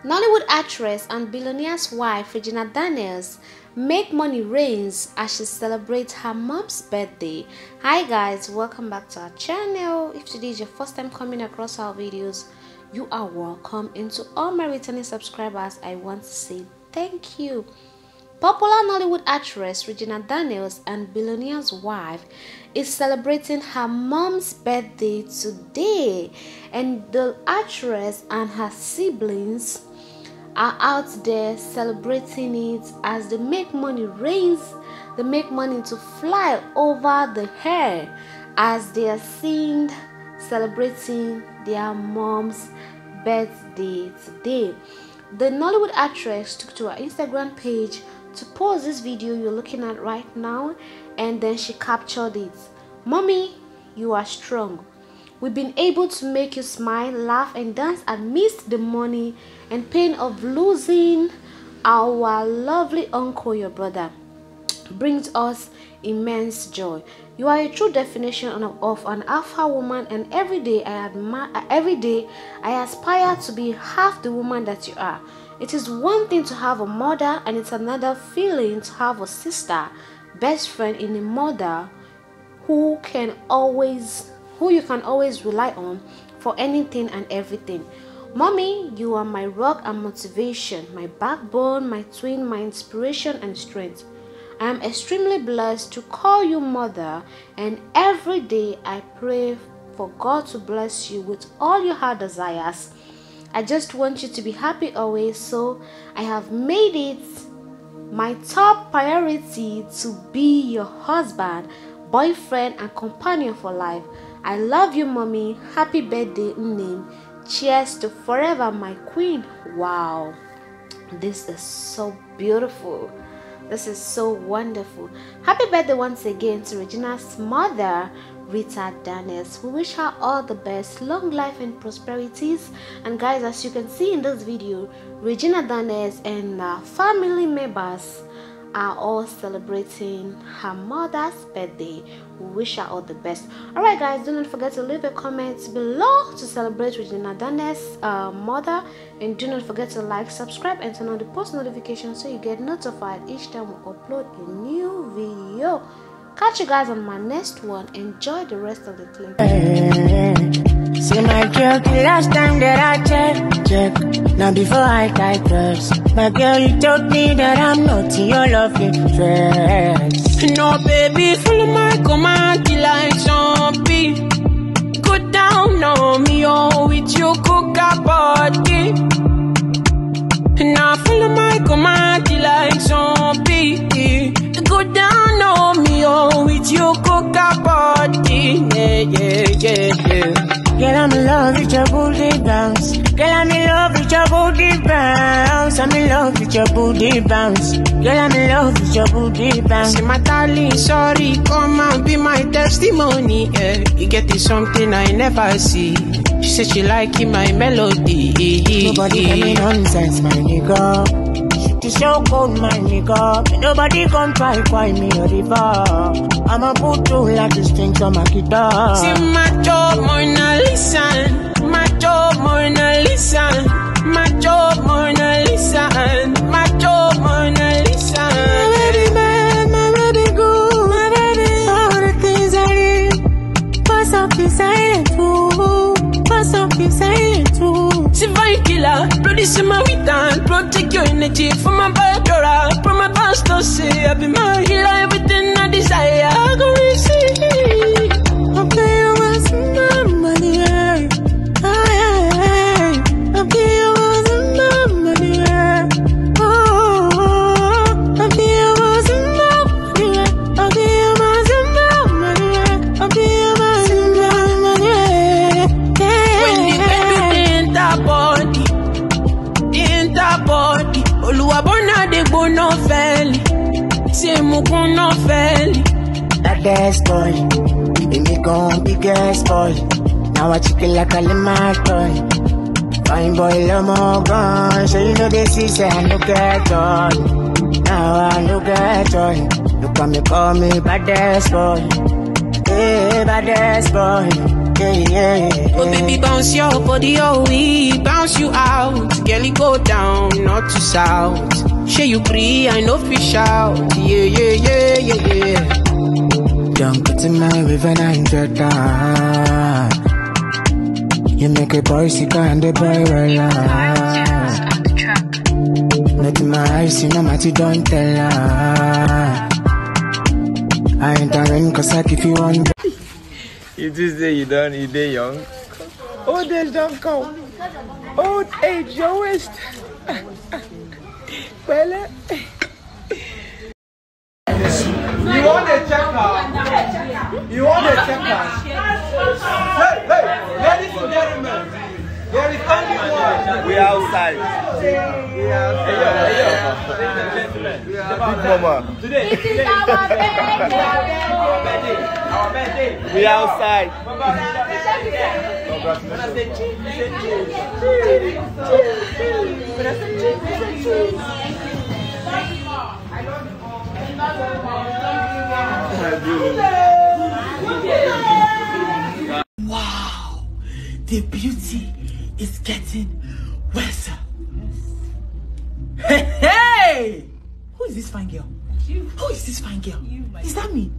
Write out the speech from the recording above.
Nollywood actress and billionaire's wife Regina make money rains as she celebrates her mom's birthday. Hi guys, welcome back to our channel. If today is your first time coming across our videos, you are welcome. And to all my returning subscribers, I want to say thank you. Popular Nollywood actress Regina and billionaire's wife is celebrating her mom's birthday today, and the actress and her siblings are out there celebrating it as they make money rains. They make money to fly over the hair as they are seen celebrating their mom's birthday today. The Nollywood actress took to her Instagram page to post this video you're looking at right now, and then she captured it. Mommy, you are strong. We've been able to make you smile, laugh and dance amidst the money and pain of losing our lovely uncle, your brother. Brings us immense joy. You are a true definition of an alpha woman, and every day I aspire to be half the woman that you are. It is one thing to have a mother, and it's another feeling to have a sister, best friend in a mother who you can always rely on for anything and everything. Mommy, you are my rock and motivation, my backbone, my twin, my inspiration and strength. I am extremely blessed to call you mother, and every day I pray for God to bless you with all your heart desires. I just want you to be happy always, so I have made it my top priority to be your husband, boyfriend and companion for life. I love you, mommy. Happy birthday, name. Cheers to forever, my queen. Wow, this is so beautiful. This is so wonderful. Happy birthday once again to Regina's mother, Rita Daniels. We wish her all the best, long life and prosperities. And guys, as you can see in this video, Regina Daniels and family members are all celebrating her mother's birthday. We wish her all the best. Alright guys, do not forget to leave a comment below to celebrate Regina Daniels' mother, and do not forget to like, subscribe and turn on the post notifications so you get notified each time we upload a new video. Catch you guys on my next one. Enjoy the rest of the clip. See my girl, the last time that I check. Now before I digress, my girl, you told me that I'm not your love interest. No baby, follow my command till I zombie. Go down on me, oh, with your coca body. Now follow my command till I zombie. Go down on me, oh, with your coca body. Yeah. Girl, I'm in love with your booty bounce. Girl, I'm in love with your booty bounce. I'm in love with your booty bounce. Girl, I'm in love with your booty bounce. Say my darling, sorry, come and be my testimony. You get this something I never see. She said she like my melody. Nobody tell me nonsense, my nigga. It's so cold, my nigga. Nobody gon' try me a river. I'ma put you like the strings on my guitar. See my job, Mona Lisa. My job, Mona Lisa. My job, Mona Lisa. My job, Mona Lisa. My baby man, my baby good, my baby. All the things I did. Pass up the silent too. Pass up the silent too. Divine killer, produce my weekend, protect your energy from my backdora. From my pastor say I be my healer, everything I desire I go receive. Okay, you want some money, okay, you want some money, oh, okay, you want some money, okay, you want some money, okay, you want some money. When you get in the body, Oluwa bona de go no feli, say mo go no feli. That ass boy, baby me gon' biggest boy. Now I chicken like a lemon toy. Fine boy, love more gone. So you know this is I no get joy. Now I no get joy. Look at me, call me baddest boy. Hey, baddest boy. Yeah. Oh baby, bounce your body, oh we bounce you out. Girl, go down, not to south. Share you free, I know fish out. Yeah. Don't go to my river 900. You make a boy sick and the boy well. Not in my eyes, you know what you don't tell her. I ain't a rain cause I give you one. You just say you dey young. Old age don't come. Old age, your waist. Well, you want a checker? You want a checker? Hey, ladies and gentlemen, there is only one. We are outside. Hey, Big Mama. Today, it is our birthday. Our birthday. We are outside. Wow, the beauty is getting worse. Hey! Who is this fine girl? Who is this fine girl? Is that me?